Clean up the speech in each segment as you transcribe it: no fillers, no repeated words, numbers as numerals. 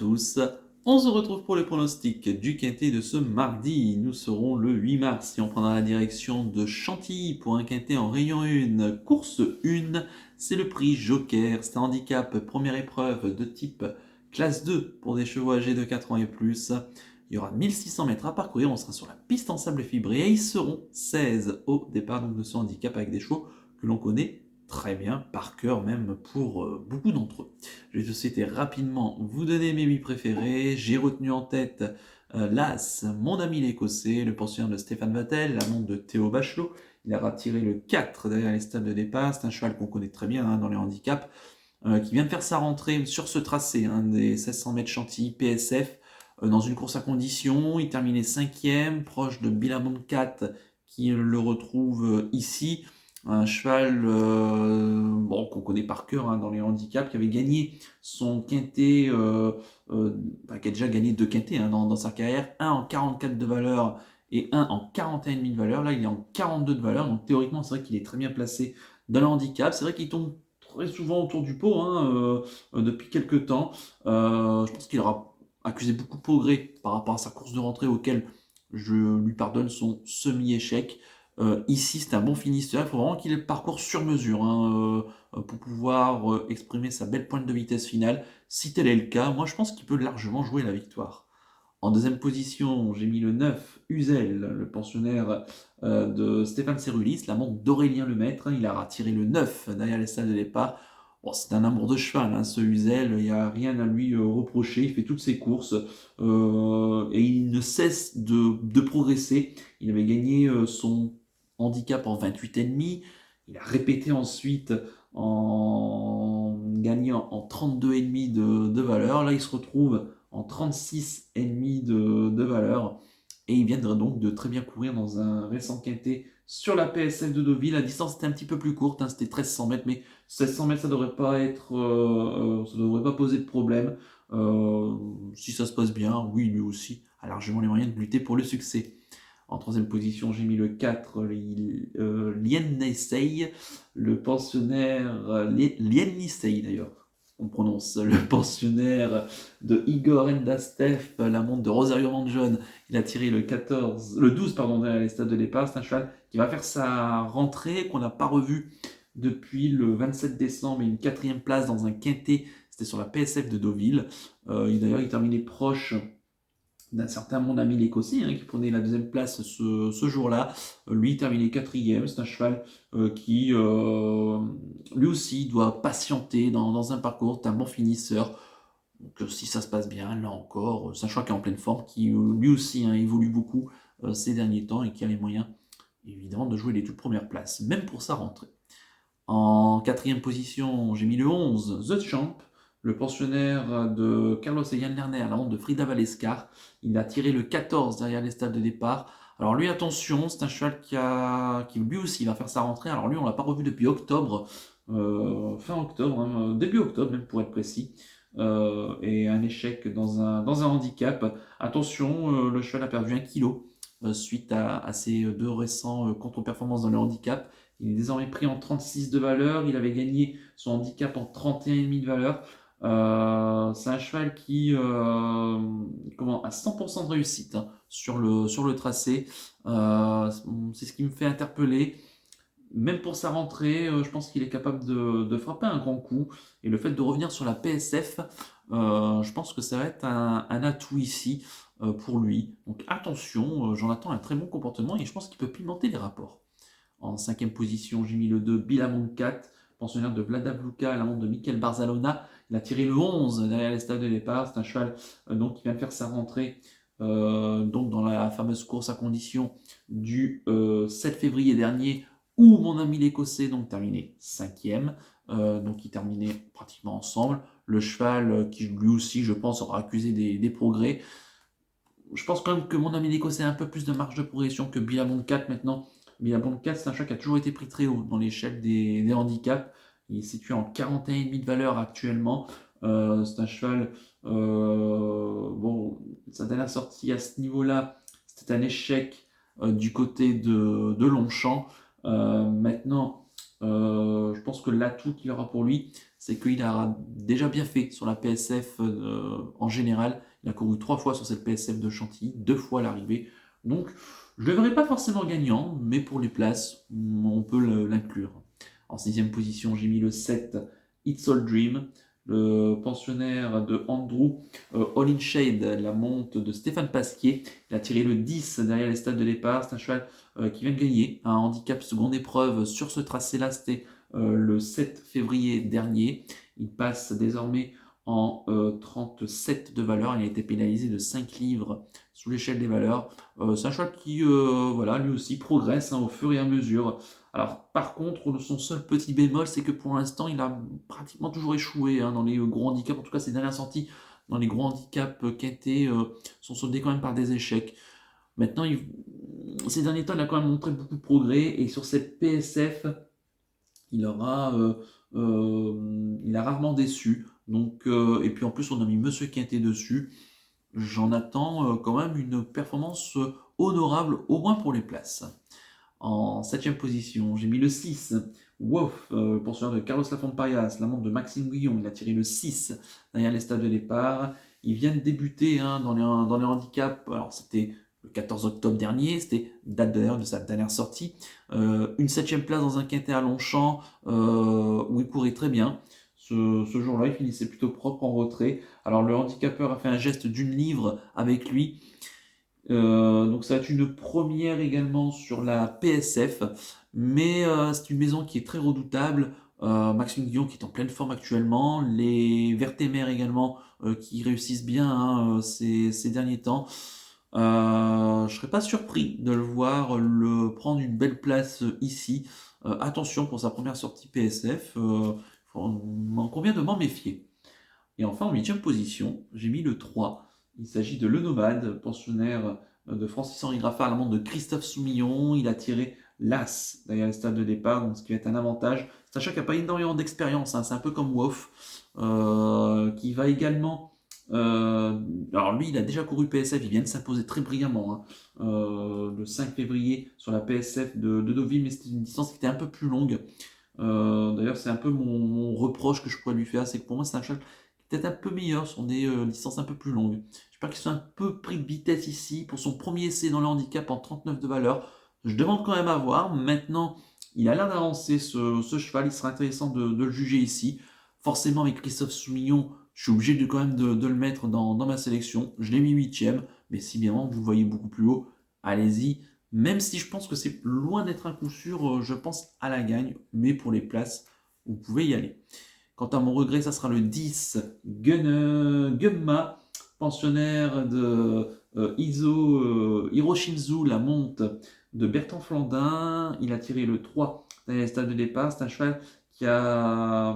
tous, on se retrouve pour le pronostic du quintet de ce mardi. Nous serons le 8 mars et on prendra la direction de Chantilly pour un quintet en rayon 1. Course 1, c'est le prix Joker, c'est un handicap première épreuve de type classe 2 pour des chevaux âgés de 4 ans et plus. Il y aura 1600 mètres à parcourir, on sera sur la piste en sable fibré et ils seront 16 au départ donc, de ce handicap avec des chevaux que l'on connaît très bien, par cœur même pour beaucoup d'entre eux. Je vais tout citer rapidement vous donner mes 8 préférés. J'ai retenu en tête l'As, mon ami l'Écossais, le pensionnaire de Stéphane Vattel, la montre de Théo Bachelot. Il a retiré le 4 derrière les stades de départ. C'est un cheval qu'on connaît très bien dans les handicaps, qui vient de faire sa rentrée sur ce tracé, des 1600 mètres Chantilly PSF, dans une course à condition. Il terminait 5e, proche de Billabong 4, qui le retrouve ici. Un cheval qu'on connaît par cœur dans les handicaps, qui avait gagné son quintet, qui a déjà gagné 2 quintets dans sa carrière, un en 44 de valeur et un en 41,5 de valeur. Là, il est en 42 de valeur, donc théoriquement, c'est vrai qu'il est très bien placé dans le handicap. C'est vrai qu'il tombe très souvent autour du pot depuis quelques temps. Je pense qu'il aura accusé beaucoup de progrès par rapport à sa course de rentrée auquel je lui pardonne son semi-échec. Ici, c'est un bon finisseur. Il faut vraiment qu'il ait le parcours sur mesure pour pouvoir exprimer sa belle pointe de vitesse finale. Si tel est le cas, moi je pense qu'il peut largement jouer la victoire. En deuxième position, j'ai mis le 9, Uzel, le pensionnaire de Stéphane Cerulis, la montre d'Aurélien Lemaître. Il a tiré le 9 derrière les salles de départ. Bon, c'est un amour de cheval, ce Uzel, il n'y a rien à lui reprocher, il fait toutes ses courses et il ne cesse de progresser. Il avait gagné son handicap en 28,5. Il a répété ensuite en gagnant en 32,5 de valeur. Là, il se retrouve en 36,5 de valeur. Et il vient donc de très bien courir dans un récent quintet sur la PSF de Deauville. La distance était un petit peu plus courte, c'était 1300 mètres, mais 1600 mètres, ça devrait pas être, ça devrait pas poser de problème. Si ça se passe bien, oui, lui aussi a largement les moyens de lutter pour le succès. En troisième position, j'ai mis le 4, Lien Nisei, le pensionnaire, Lien Nisei d'ailleurs, on prononce, le pensionnaire de Igor Endastev, la montre de Rosario Mangione. Il a tiré le 12 derrière les stades de départ. C'est un cheval qui va faire sa rentrée, qu'on n'a pas revu depuis le 27 décembre, et une 4e place dans un quintet, c'était sur la PSF de Deauville. D'ailleurs, il terminait proche d'un certain mon ami l'Écossais, qui prenait la 2e place ce jour-là. Lui, terminé 4e. C'est un cheval qui, lui aussi, doit patienter dans un parcours. C'est un bon finisseur. Donc, si ça se passe bien, là encore, c'est un cheval qui est en pleine forme, qui lui aussi évolue beaucoup ces derniers temps et qui a les moyens, évidemment, de jouer les toutes premières places, même pour sa rentrée. En 4e position, j'ai mis le 11, The Champ, le pensionnaire de Carlos et Yann Lerner, la montre de Frida Valescar. Il a tiré le 14 derrière les stades de départ. Alors lui, attention, c'est un cheval qui lui aussi va faire sa rentrée. Alors lui, on l'a pas revu depuis octobre, fin octobre, début octobre même pour être précis. Et un échec dans un handicap. Attention, le cheval a perdu 1 kg suite à ses 2 récents contre-performances dans le handicap. Il est désormais pris en 36 de valeur. Il avait gagné son handicap en 31,5 de valeur. C'est un cheval qui a 100% de réussite sur le tracé. C'est ce qui me fait interpeller. Même pour sa rentrée, je pense qu'il est capable de frapper un grand coup. Et le fait de revenir sur la PSF, je pense que ça va être un atout ici pour lui. Donc attention, j'en attends un très bon comportement et je pense qu'il peut pimenter les rapports. En 5e position, j'ai mis le 2, Billabong 4, pensionnaire de Vlada Vluka, la montre de Mikel Barzalona. Il a tiré le 11 derrière les stades de départ. C'est un cheval qui vient de faire sa rentrée dans la fameuse course à condition du 7 février dernier, où mon ami l'Écossais terminé 5e. Donc ils terminaient pratiquement ensemble. Le cheval qui lui aussi, je pense, aura accusé des progrès. Je pense quand même que mon ami l'Écossais a un peu plus de marge de progression que Billabong 4 maintenant. Billabong 4, c'est un cheval qui a toujours été pris très haut dans l'échelle des handicaps. Il est situé en 41,5 de valeur actuellement. C'est un cheval, sa dernière sortie à ce niveau-là, c'était un échec du côté de Longchamp. Maintenant, Je pense que l'atout qu'il aura pour lui, c'est qu'il a déjà bien fait sur la PSF en général. Il a couru 3 fois sur cette PSF de Chantilly, 2 fois à l'arrivée. Donc, je ne le verrai pas forcément gagnant, mais pour les places, on peut l'inclure. En 6e position, j'ai mis le 7, It's All Dream, le pensionnaire de Andrew, All in Shade, la monte de Stéphane Pasquier. Il a tiré le 10 derrière les stades de départ. C'est un cheval qui vient de gagner un handicap seconde épreuve sur ce tracé-là. C'était le 7 février dernier. Il passe désormais en 37 de valeur. Il a été pénalisé de 5 livres sous l'échelle des valeurs. C'est un cheval qui, voilà, lui aussi progresse au fur et à mesure. Alors, par contre, son seul petit bémol, c'est que pour l'instant, il a pratiquement toujours échoué dans les gros handicaps. En tout cas, ses dernières sorties dans les gros handicaps quintés sont soldées quand même par des échecs. Maintenant, ces derniers temps, il a quand même montré beaucoup de progrès. Et sur cette PSF, il a rarement déçu. Donc, et puis en plus, on a mis Monsieur Quintet dessus. J'en attends quand même une performance honorable, au moins pour les places. En 7e position, j'ai mis le 6, Wolf, poursuivant de Carlos Lafont Parias, la montre de Maxime Guillon. Il a tiré le 6 derrière les stades de départ. Il vient de débuter dans les handicaps. Alors, c'était le 14 octobre dernier, c'était date d'ailleurs de sa dernière sortie. Une 7e place dans un quintet à Longchamp où il courait très bien. Ce jour-là, il finissait plutôt propre en retrait. Alors, le handicapeur a fait un geste d'une livre avec lui. Donc ça va être une première également sur la PSF, mais c'est une maison qui est très redoutable. Maxime Guillon qui est en pleine forme actuellement, les Vertémères également qui réussissent bien ces derniers temps. Je serais pas surpris de le voir prendre une belle place ici. Attention pour sa première sortie PSF, on convient de m'en méfier. Et enfin, en 8e position, j'ai mis le 3. Il s'agit de Le Nomade, pensionnaire de Francis-Henri Graffard à la montre de Christophe Soumillon. Il a tiré l'As derrière le stade de départ, donc ce qui va être un avantage. C'est un chat qui n'a pas énormément d'expérience, c'est un peu comme Wof, qui va également. Alors lui, il a déjà couru PSF, il vient de s'imposer très brillamment le 5 février sur la PSF de Deauville, mais c'était une distance qui était un peu plus longue. D'ailleurs, c'est un peu mon reproche que je pourrais lui faire, c'est que pour moi, c'est un chat peut-être un peu meilleur sur des licences un peu plus longues. J'espère qu'il soit un peu pris de vitesse ici pour son premier essai dans le handicap en 39 de valeur. Je demande quand même à voir. Maintenant, il a l'air d'avancer ce cheval. Il sera intéressant de le juger ici. Forcément, avec Christophe Soumillon, je suis obligé quand même de le mettre dans ma sélection. Je l'ai mis 8e, mais si bien vous le voyez beaucoup plus haut, allez-y. Même si je pense que c'est loin d'être un coup sûr, je pense à la gagne. Mais pour les places, vous pouvez y aller. Quant à mon regret, ça sera le 10, Gumma, pensionnaire de Hiroshinzu, la monte de Bertrand Flandin. Il a tiré le 3 dans les stades de départ. C'est un cheval qui a,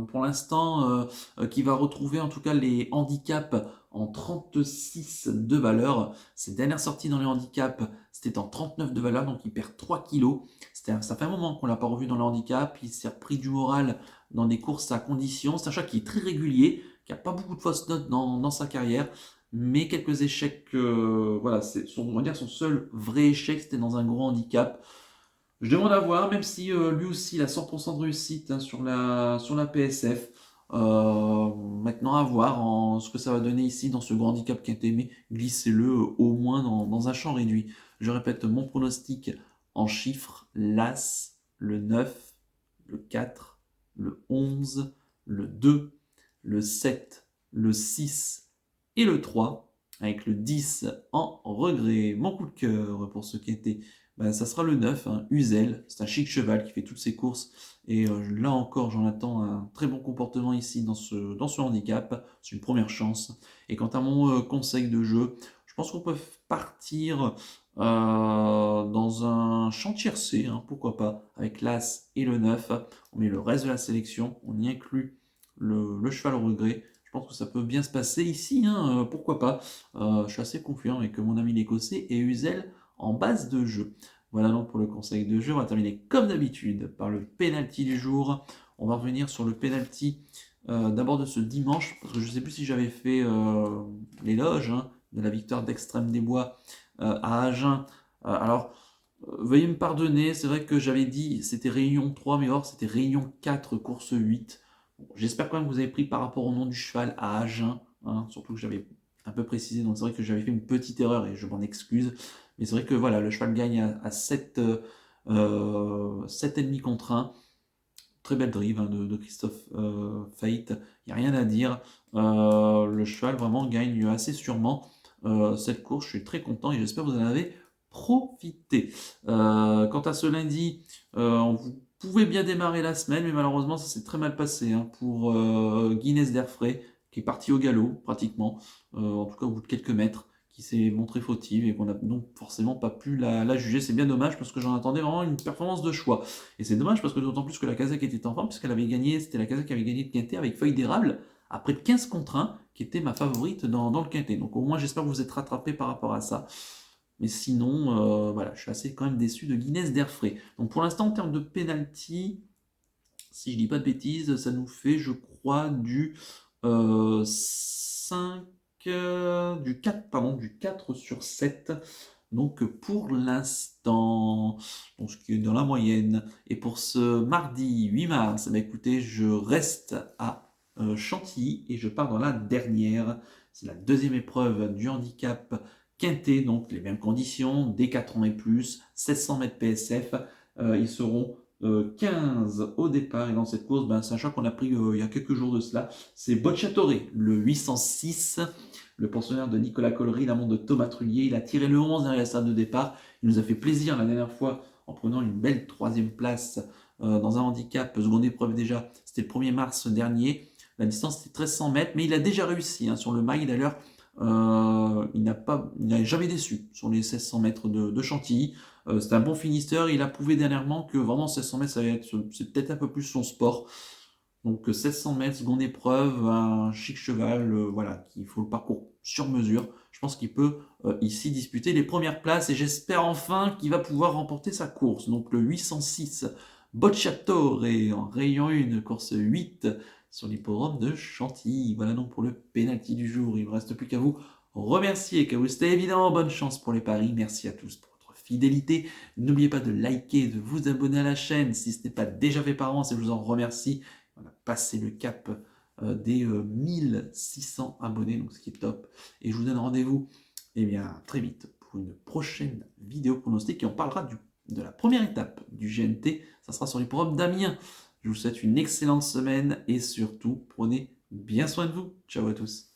pour l'instant, qui va retrouver en tout cas les handicaps en 36 de valeur. Ses dernières sorties dans les handicaps, c'était en 39 de valeur, donc il perd 3 kilos. Ça fait un moment qu'on ne l'a pas revu dans le handicap. Il s'est repris du moral dans des courses à condition. C'est un chat qui est très régulier, qui n'a pas beaucoup de fausses notes dans sa carrière, mais quelques échecs. Voilà, on va dire son seul vrai échec, c'était dans un gros handicap. Je demande à voir, même si lui aussi il a 100% de réussite sur la PSF. Maintenant à voir ce que ça va donner ici dans ce grand handicap qui est aimé. Glissez-le au moins dans un champ réduit. Je répète mon pronostic en chiffres: l'As, le 9, le 4, le 11, le 2, le 7, le 6 et le 3, avec le 10 en regret. Mon coup de cœur pour ce qui était, ça sera le 9, Uzel. C'est un chic cheval qui fait toutes ses courses. Et là encore, j'en attends un très bon comportement ici dans ce handicap. C'est une première chance. Et quant à mon conseil de jeu, je pense qu'on peut partir dans un champ tiercé, pourquoi pas, avec l'As et le 9. On met le reste de la sélection, on y inclut le cheval au regret. Je pense que ça peut bien se passer ici, pourquoi pas. Je suis assez confiant avec mon ami l'Écossais et Uzel en base de jeu. Voilà donc pour le conseil de jeu. On va terminer comme d'habitude par le penalty du jour. On va revenir sur le penalty d'abord de ce dimanche, parce que je ne sais plus si j'avais fait l'éloge de la victoire d'Extrême des Bois à Agen. Alors, Veuillez me pardonner, c'est vrai que j'avais dit c'était Réunion 3, mais or c'était Réunion 4, course 8. Bon, j'espère quand même que vous avez pris par rapport au nom du cheval à Agen, hein, surtout que j'avais un peu précisé, donc c'est vrai que j'avais fait une petite erreur et je m'en excuse. Mais c'est vrai que voilà, le cheval gagne à 7, 7,5 contre 1. Très belle drive hein, de Christophe Fate, il n'y a rien à dire. Le cheval vraiment gagne assez sûrement cette course, je suis très content et j'espère que vous en avez profité. Quant à ce lundi, vous pouvez bien démarrer la semaine, mais malheureusement ça s'est très mal passé hein, pour Guinness d'Airfray, qui est parti au galop pratiquement, en tout cas au bout de quelques mètres, qui s'est montrée fautive et qu'on n'a donc forcément pas pu la juger. C'est bien dommage parce que j'en attendais vraiment une performance de choix. Et c'est dommage parce que d'autant plus que la Kazakh était en forme, puisqu'elle avait gagné, c'était la Kazakh qui avait gagné le quintet avec feuille d'érable, après 15 contre 1, qui était ma favorite dans le quintet. Donc au moins j'espère que vous êtes rattrapé par rapport à ça. Mais sinon, voilà, je suis assez quand même déçu de Guinness d'Airfray. Donc pour l'instant, en termes de penalty, si je dis pas de bêtises, ça nous fait, je crois, du 5, du 4, pardon, du 4 sur 7. Donc pour l'instant, donc ce qui est dans la moyenne. Et pour ce mardi 8 mars, eh bien, écoutez, je reste à Chantilly et je pars dans la dernière. C'est la deuxième épreuve du handicap quintet, donc les mêmes conditions, dès 4 ans et plus, 1600 mètres PSF. Ils seront 15 au départ et dans cette course, ben, sachant qu'on a pris il y a quelques jours de cela, c'est Bocciatore, le 806, le pensionnaire de Nicolas Collery, l'amant de Thomas Trullier. Il a tiré le 11 derrière la salle de départ. Il nous a fait plaisir la dernière fois en prenant une belle troisième place dans un handicap, seconde épreuve déjà. C'était le 1er mars dernier. La distance était 1300 mètres, mais il a déjà réussi hein, sur le mail d'ailleurs. Il n'a jamais déçu sur les 1600 mètres de Chantilly. C'est un bon finisseur. Il a prouvé dernièrement que vraiment 1600 mètres, c'est peut-être un peu plus son sport. Donc 1600 mètres, seconde épreuve, un chic cheval, voilà, qui faut le parcours sur mesure. Je pense qu'il peut ici disputer les premières places et j'espère enfin qu'il va pouvoir remporter sa course. Donc le 806 Bocciatore en rayon 1, course 8 sur l'hippodrome de Chantilly. Voilà donc pour le penalty du jour. Il ne me reste plus qu'à vous remercier, qu'à vous souhaiter évidemment bonne chance pour les paris. Merci à tous pour votre fidélité. N'oubliez pas de liker, de vous abonner à la chaîne si ce n'est pas déjà fait par avance et je vous en remercie. On a passé le cap des 1600 abonnés, donc ce qui est top. Et je vous donne rendez-vous très vite pour une prochaine vidéo pronostic et on parlera de la première étape du GNT. Ça sera sur l'hippodrome d'Amiens. Je vous souhaite une excellente semaine et surtout, prenez bien soin de vous. Ciao à tous.